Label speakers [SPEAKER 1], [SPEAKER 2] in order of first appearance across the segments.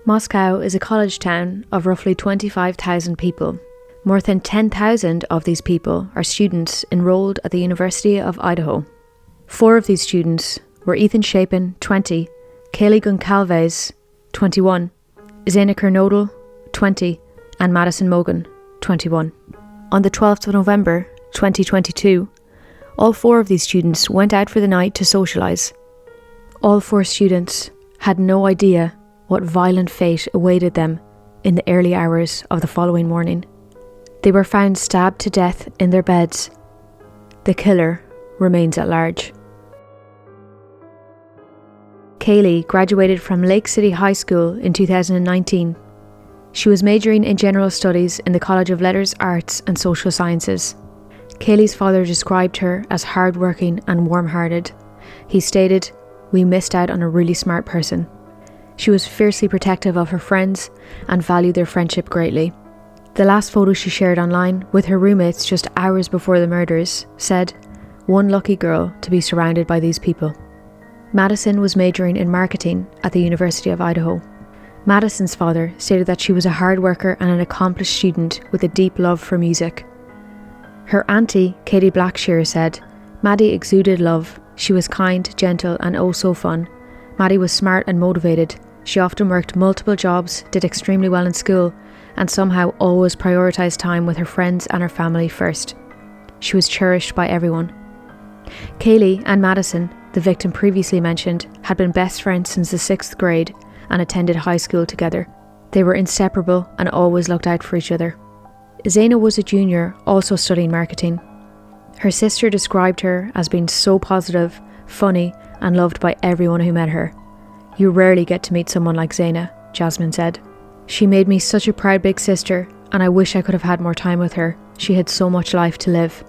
[SPEAKER 1] Moscow is a college town of roughly 25,000 people. More than 10,000 of these people are students enrolled at the University of Idaho. 4 of these students were Ethan Chapin, 20, Kaylee Goncalves, 21, Xana Kernodle, 20, and Madison Mogen, 21. On the 12th of November, 2022, all 4 of these students went out for the night to socialise. All 4 students had no idea what violent fate awaited them in the early hours of the following morning. They were found stabbed to death in their beds. The killer remains at large. Kaylee graduated from Lake City High School in 2019. She was majoring in general studies in the College of Letters, Arts and Social Sciences. Kaylee's father described her as hardworking and warm-hearted. He stated, "We missed out on a really smart person." She was fiercely protective of her friends and valued their friendship greatly. The last photo she shared online with her roommates just hours before the murders said, "One lucky girl to be surrounded by these people." Madison was majoring in marketing at the University of Idaho. Madison's father stated that she was a hard worker and an accomplished student with a deep love for music. Her auntie, Katie Blackshear, said, "Maddie exuded love. She was kind, gentle and oh so fun. Maddie was smart and motivated. She often worked multiple jobs, did extremely well in school, and somehow always prioritised time with her friends and her family first. She was cherished by everyone." Kaylee and Madison, the victim previously mentioned, had been best friends since the 6th grade and attended high school together. They were inseparable and always looked out for each other. Xana was a junior, also studying marketing. Her sister described her as being so positive, funny, and loved by everyone who met her. "You rarely get to meet someone like Xana," Jasmine said. "She made me such a proud big sister, and I wish I could have had more time with her. She had so much life to live."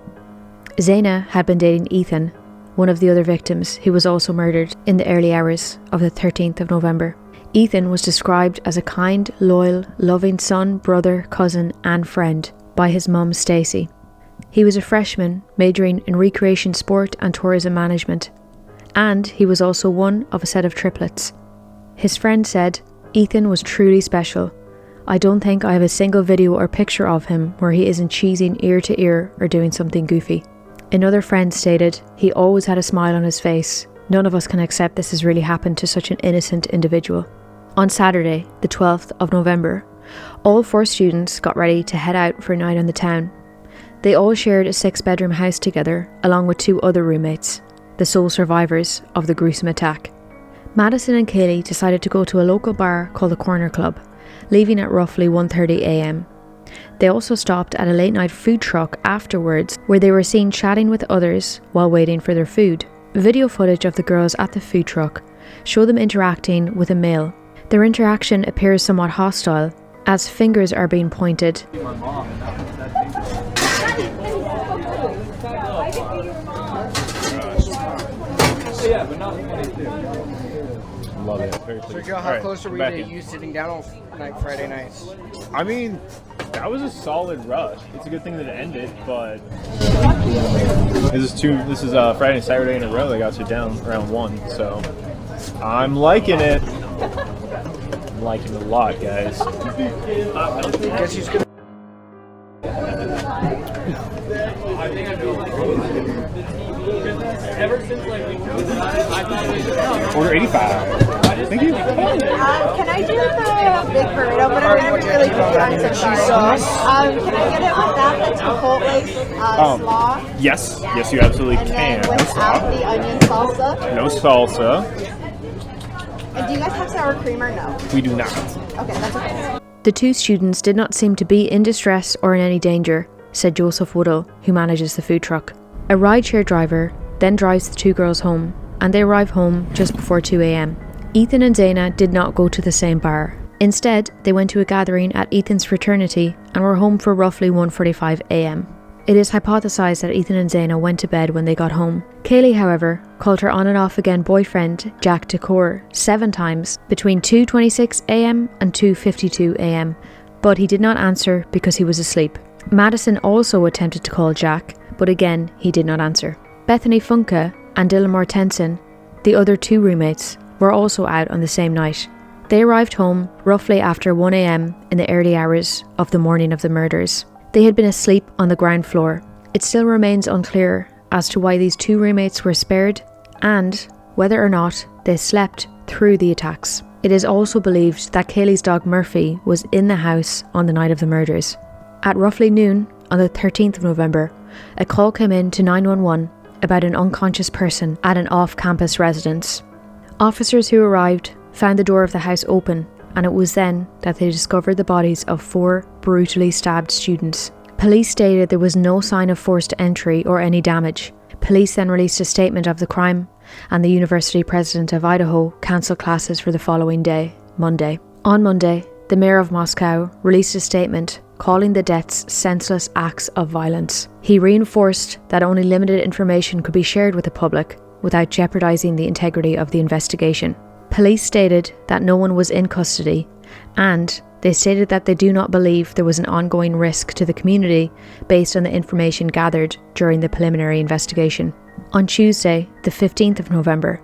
[SPEAKER 1] Xana had been dating Ethan, one of the other victims, who was also murdered in the early hours of the 13th of November. Ethan was described as a kind, loyal, loving son, brother, cousin and friend by his mum Stacey. He was a freshman majoring in recreation sport and tourism management, and he was also one of a set of triplets. His friend said, "Ethan was truly special. I don't think I have a single video or picture of him where he isn't cheesing ear to ear or doing something goofy." Another friend stated, "He always had a smile on his face. None of us can accept this has really happened to such an innocent individual." On Saturday, the 12th of November, all 4 students got ready to head out for a night on the town. They all shared a 6-bedroom house together, along with 2 other roommates, the sole survivors of the gruesome attack. Madison and Kaylee decided to go to a local bar called the Corner Club, leaving at roughly 1:30 a.m. They also stopped at a late night food truck afterwards, where they were seen chatting with others while waiting for their food. Video footage of the girls at the food truck show them interacting with a male. Their interaction appears somewhat hostile, as fingers are being pointed.
[SPEAKER 2] Love it. Very
[SPEAKER 3] So,
[SPEAKER 2] pleased.
[SPEAKER 3] Joe, how
[SPEAKER 2] All right,
[SPEAKER 3] close are we
[SPEAKER 2] back
[SPEAKER 3] to
[SPEAKER 2] in.
[SPEAKER 3] you sitting down on Friday nights?
[SPEAKER 2] I mean, that was a solid rush. It's a good thing that it ended, but this is Friday and Saturday in a row. They got you down around 1, so I'm liking it. I'm liking it a lot, guys.
[SPEAKER 3] Guess he's gonna.
[SPEAKER 4] Order 85. Thank you.
[SPEAKER 5] Can I do the big burrito? But I'm gonna be really quick on some cheese sauce. Can I get it without the chipotle slaw?
[SPEAKER 4] Yes, yes, you absolutely
[SPEAKER 5] And
[SPEAKER 4] can.
[SPEAKER 5] then without the onion salsa?
[SPEAKER 4] No salsa.
[SPEAKER 5] And do you guys have sour cream or no?
[SPEAKER 4] We do not.
[SPEAKER 5] Okay, that's okay.
[SPEAKER 1] The 2 students did not seem to be in distress or in any danger, said Joseph Woodall, who manages the food truck. A rideshare driver then drives the 2 girls home, and they arrive home just before 2 a.m. Ethan and Xana did not go to the same bar. Instead, they went to a gathering at Ethan's fraternity and were home for roughly 1:45 a.m. It is hypothesized that Ethan and Xana went to bed when they got home. Kaylee, however, called her on and off again boyfriend, Jack Decor, 7 times between 2:26 a.m. and 2:52 a.m, but he did not answer because he was asleep. Madison also attempted to call Jack, but again, he did not answer. Bethany Funke and Dylan Mortensen, the other 2 roommates, were also out on the same night. They arrived home roughly after 1 a.m. in the early hours of the morning of the murders. They had been asleep on the ground floor. It still remains unclear as to why these two roommates were spared and whether or not they slept through the attacks. It is also believed that Kaylee's dog Murphy was in the house on the night of the murders. At roughly noon on the 13th of November, a call came in to 911 about an unconscious person at an off-campus residence. Officers who arrived found the door of the house open, and it was then that they discovered the bodies of 4 brutally stabbed students. Police stated there was no sign of forced entry or any damage. Police then released a statement of the crime, and the University President of Idaho cancelled classes for the following day, Monday. On Monday, the Mayor of Moscow released a statement calling the deaths senseless acts of violence. He reinforced that only limited information could be shared with the public without jeopardising the integrity of the investigation. Police stated that no one was in custody, and they stated that they do not believe there was an ongoing risk to the community based on the information gathered during the preliminary investigation. On Tuesday, the 15th of November,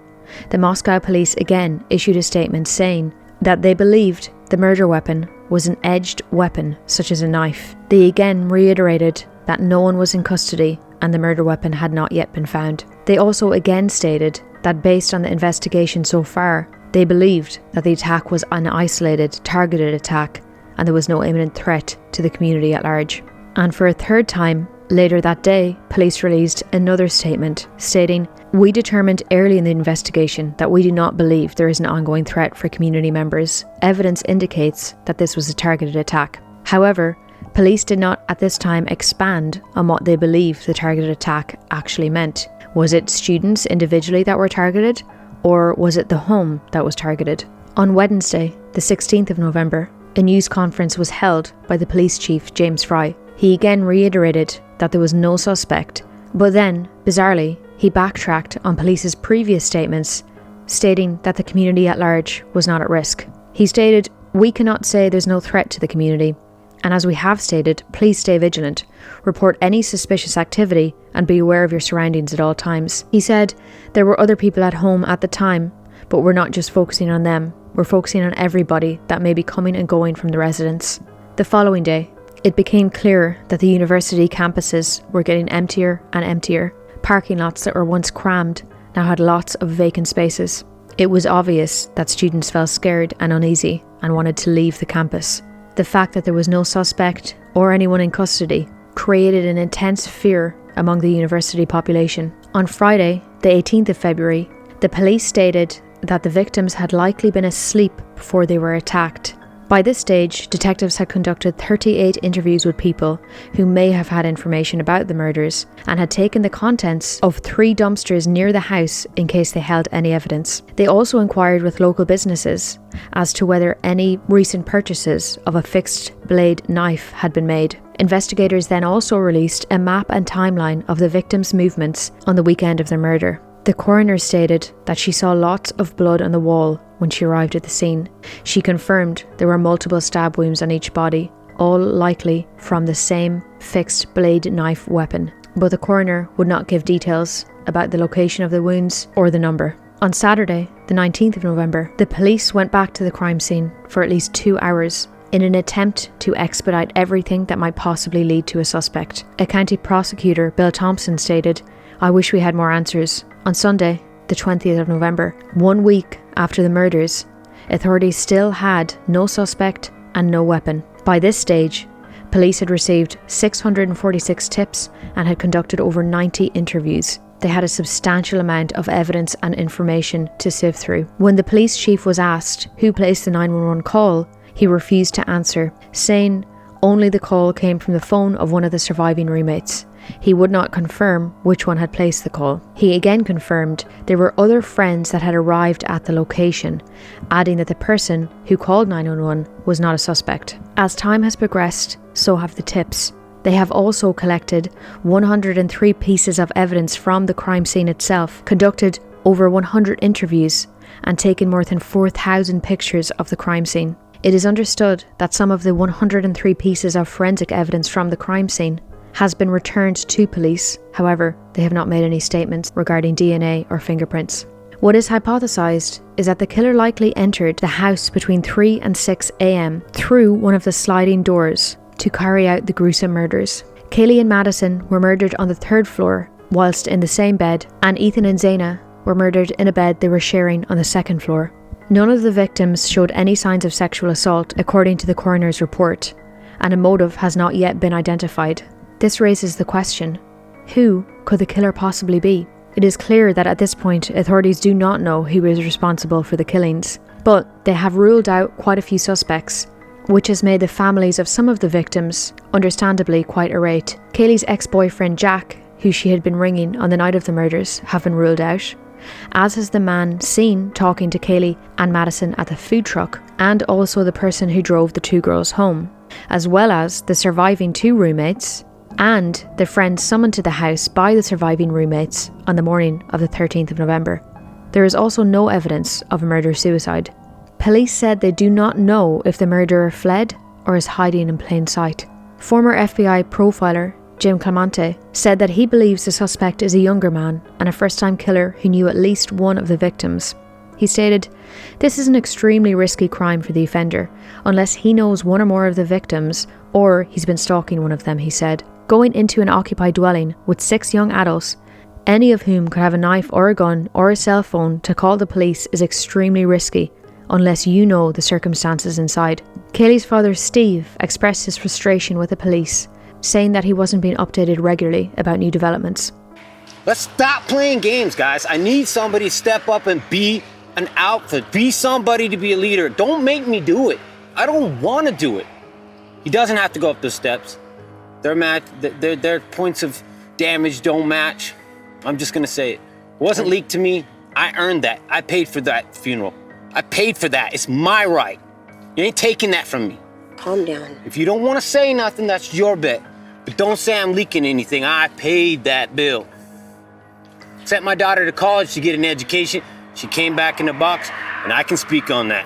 [SPEAKER 1] the Moscow police again issued a statement saying that they believed the murder weapon was an edged weapon such as a knife. They again reiterated that no one was in custody and the murder weapon had not yet been found. They also again stated that based on the investigation so far, they believed that the attack was an isolated, targeted attack and there was no imminent threat to the community at large. And for a third time, later that day, police released another statement stating, "We determined early in the investigation that we do not believe there is an ongoing threat for community members. Evidence indicates that this was a targeted attack." However, police did not at this time expand on what they believe the targeted attack actually meant. Was it students individually that were targeted, or was it the home that was targeted? On Wednesday, the 16th of November, a news conference was held by the police chief, James Fry. He again reiterated that there was no suspect, but then, bizarrely, he backtracked on police's previous statements, stating that the community at large was not at risk. He stated, "We cannot say there's no threat to the community, and as we have stated, please stay vigilant, report any suspicious activity, and be aware of your surroundings at all times." He said, "There were other people at home at the time, but we're not just focusing on them, we're focusing on everybody that may be coming and going from the residence." The following day, it became clear that the university campuses were getting emptier and emptier. Parking lots that were once crammed now had lots of vacant spaces. It was obvious that students felt scared and uneasy and wanted to leave the campus. The fact that there was no suspect or anyone in custody created an intense fear among the university population. On Friday, the 18th of February, the police stated that the victims had likely been asleep before they were attacked. By this stage, detectives had conducted 38 interviews with people who may have had information about the murders and had taken the contents of 3 dumpsters near the house in case they held any evidence. They also inquired with local businesses as to whether any recent purchases of a fixed blade knife had been made. Investigators then also released a map and timeline of the victims' movements on the weekend of their murder. The coroner stated that she saw lots of blood on the wall when she arrived at the scene. She confirmed there were multiple stab wounds on each body, all likely from the same fixed blade knife weapon, but the coroner would not give details about the location of the wounds or the number. On Saturday, the 19th of November, the police went back to the crime scene for at least 2 hours in an attempt to expedite everything that might possibly lead to a suspect. A county prosecutor, Bill Thompson, stated, "I wish we had more answers." On Sunday, the 20th of November, 1 week after the murders, authorities still had no suspect and no weapon. By this stage, police had received 646 tips and had conducted over 90 interviews. They had a substantial amount of evidence and information to sift through. When the police chief was asked who placed the 911 call, he refused to answer, saying only the call came from the phone of one of the surviving roommates. He would not confirm which one had placed the call. He again confirmed there were other friends that had arrived at the location, adding that the person who called 911 was not a suspect. As time has progressed, so have the tips. They have also collected 103 pieces of evidence from the crime scene itself, conducted over 100 interviews, and taken more than 4,000 pictures of the crime scene. It is understood that some of the 103 pieces of forensic evidence from the crime scene has been returned to police. However, they have not made any statements regarding DNA or fingerprints. What is hypothesized is that the killer likely entered the house between 3 and 6 a.m. through one of the sliding doors to carry out the gruesome murders. Kaylee and Madison were murdered on the 3rd floor whilst in the same bed, and Ethan and Xana were murdered in a bed they were sharing on the 2nd floor. None of the victims showed any signs of sexual assault according to the coroner's report, and a motive has not yet been identified. This raises the question, who could the killer possibly be? It is clear that at this point authorities do not know who is responsible for the killings, but they have ruled out quite a few suspects, which has made the families of some of the victims understandably quite irate. Kaylee's ex-boyfriend Jack, who she had been ringing on the night of the murders, have been ruled out, as has the man seen talking to Kaylee and Madison at the food truck, and also the person who drove the 2 girls home, as well as the surviving 2 roommates and the friends summoned to the house by the surviving roommates on the morning of the 13th of November. There is also no evidence of a murder-suicide. Police said they do not know if the murderer fled or is hiding in plain sight. Former FBI profiler Jim Clemente said that he believes the suspect is a younger man and a first-time killer who knew at least one of the victims. He stated, "This is an extremely risky crime for the offender, unless he knows one or more of the victims or he's been stalking one of them," he said. Going into an occupied dwelling with 6 young adults, any of whom could have a knife or a gun or a cell phone to call the police, is extremely risky, unless you know the circumstances inside. Kaylee's father Steve expressed his frustration with the police, saying that he wasn't being updated regularly about new developments.
[SPEAKER 6] Let's stop playing games, guys. I need somebody to step up and be an alpha. Be somebody to be a leader. Don't make me do it. I don't want to do it. He doesn't have to go up those steps. Their points of damage don't match. I'm just going to say it. It wasn't leaked to me. I earned that. I paid for that funeral. I paid for that. It's my right. You ain't taking that from me.
[SPEAKER 7] Calm down.
[SPEAKER 6] If you don't want to say nothing, that's your bet. But don't say I'm leaking anything. I paid that bill. Sent my daughter to college to get an education. She came back in the box, and I can speak on that.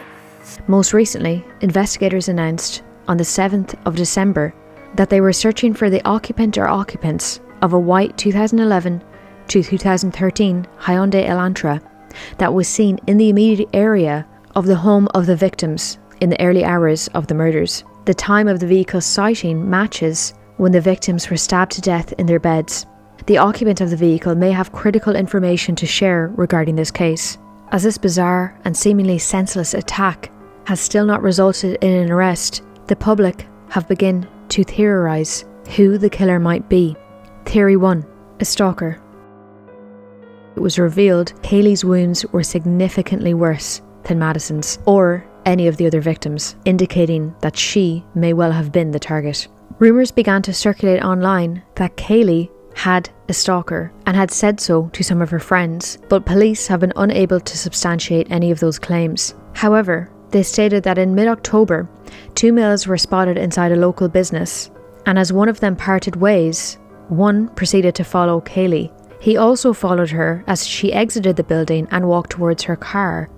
[SPEAKER 1] Most recently, investigators announced on the 7th of December that they were searching for the occupant or occupants of a white 2011 to 2013 Hyundai Elantra that was seen in the immediate area of the home of the victims in the early hours of the murders. The time of the vehicle's sighting matches when the victims were stabbed to death in their beds. The occupant of the vehicle may have critical information to share regarding this case, as this bizarre and seemingly senseless attack has still not resulted in an arrest. The public have begun to theorise who the killer might be. Theory 1. A stalker. It was revealed Kaylee's wounds were significantly worse than Madison's or any of the other victims, indicating that she may well have been the target. Rumours began to circulate online that Kaylee had a stalker and had said so to some of her friends, but police have been unable to substantiate any of those claims. However, they stated that in mid-October, 2 males were spotted inside a local business, and as one of them parted ways, one proceeded to follow Kaylee. He also followed her as she exited the building and walked towards her car,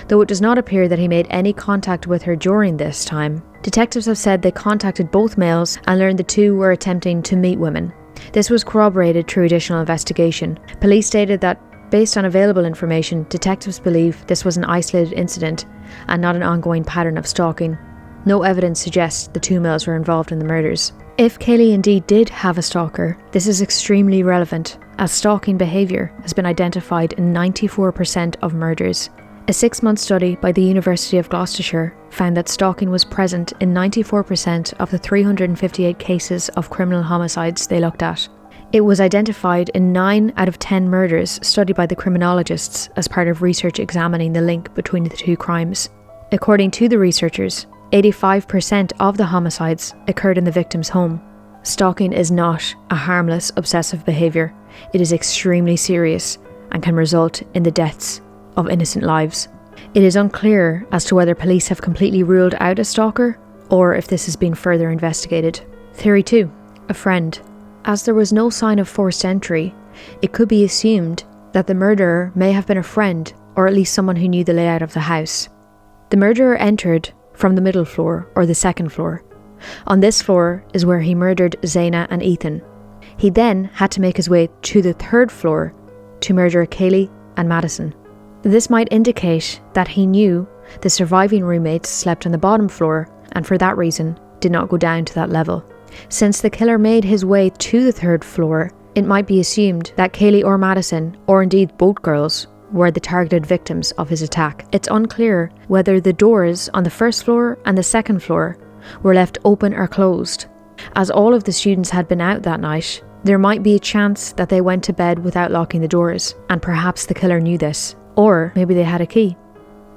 [SPEAKER 1] though it does not appear that he made any contact with her during this time. Detectives have said they contacted both males and learned the 2 were attempting to meet women. This was corroborated through additional investigation. Police stated that, based on available information, detectives believe this was an isolated incident and not an ongoing pattern of stalking. No evidence suggests the 2 males were involved in the murders. If Kaylee indeed did have a stalker, this is extremely relevant, as stalking behaviour has been identified in 94% of murders. A 6-month study by the University of Gloucestershire found that stalking was present in 94% of the 358 cases of criminal homicides they looked at. It was identified in 9 out of 10 murders studied by the criminologists as part of research examining the link between the 2 crimes. According to the researchers, 85% of the homicides occurred in the victim's home. Stalking is not a harmless, obsessive behaviour. It is extremely serious and can result in the deaths of innocent lives. It is unclear as to whether police have completely ruled out a stalker or if this has been further investigated. Theory 2. A friend. As there was no sign of forced entry, it could be assumed that the murderer may have been a friend or at least someone who knew the layout of the house. The murderer entered from the middle floor or the 2nd floor. On this floor is where he murdered Xana and Ethan. He then had to make his way to the 3rd floor to murder Kaylee and Madison. This might indicate that he knew the surviving roommates slept on the bottom floor and for that reason did not go down to that level. Since the killer made his way to the 3rd floor, it might be assumed that Kaylee or Madison, or indeed both girls, were the targeted victims of his attack. It's unclear whether the doors on the 1st floor and the 2nd floor were left open or closed. As all of the students had been out that night, there might be a chance that they went to bed without locking the doors, and perhaps the killer knew this. Or maybe they had a key.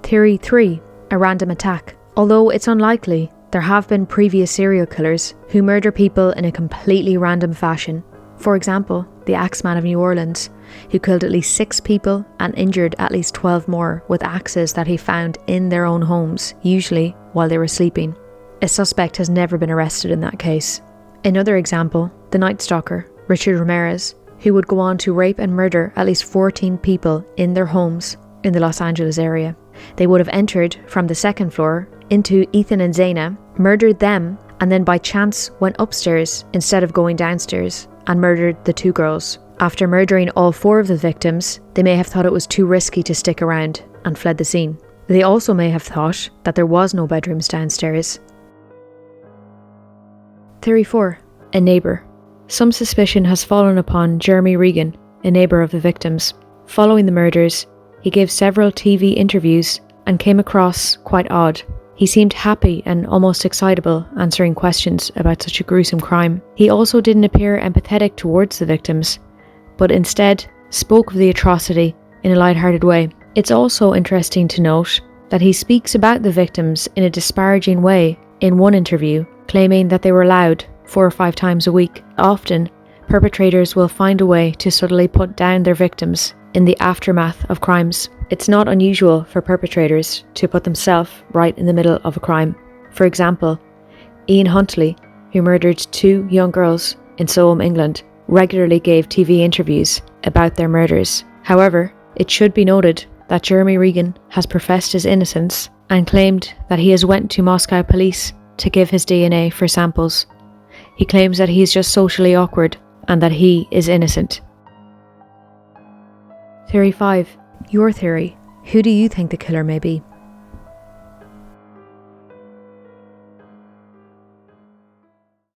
[SPEAKER 1] Theory 3. A random attack. Although it's unlikely, there have been previous serial killers who murder people in a completely random fashion. For example, the Axeman of New Orleans, who killed at least 6 people and injured at least 12 more with axes that he found in their own homes, usually while they were sleeping. A suspect has never been arrested in that case. Another example, the Night Stalker, Richard Ramirez, who would go on to rape and murder at least 14 people in their homes in the Los Angeles area. They would have entered from the 2nd floor into Ethan and Xana, murdered them, and then by chance went upstairs instead of going downstairs and murdered the 2 girls. After murdering all 4 of the victims, they may have thought it was too risky to stick around and fled the scene. They also may have thought that there was no bedrooms downstairs. Theory 4. A neighbour. Some suspicion has fallen upon Jeremy Regan, a neighbour of the victims. Following the murders, he gave several TV interviews and came across quite odd. He seemed happy and almost excitable answering questions about such a gruesome crime. He also didn't appear empathetic towards the victims, but instead spoke of the atrocity in a lighthearted way. It's also interesting to note that he speaks about the victims in a disparaging way in one interview, claiming that they were loud 4 or 5 times a week. Often, perpetrators will find a way to subtly put down their victims in the aftermath of crimes. It's not unusual for perpetrators to put themselves right in the middle of a crime. For example, Ian Huntley, who murdered 2 young girls in Soham, England, regularly gave TV interviews about their murders. However, it should be noted that Jeremy Regan has professed his innocence and claimed that he has went to Moscow police to give his DNA for samples. He claims that he is just socially awkward and that he is innocent. Theory 5. Your theory. Who do you think the killer may be?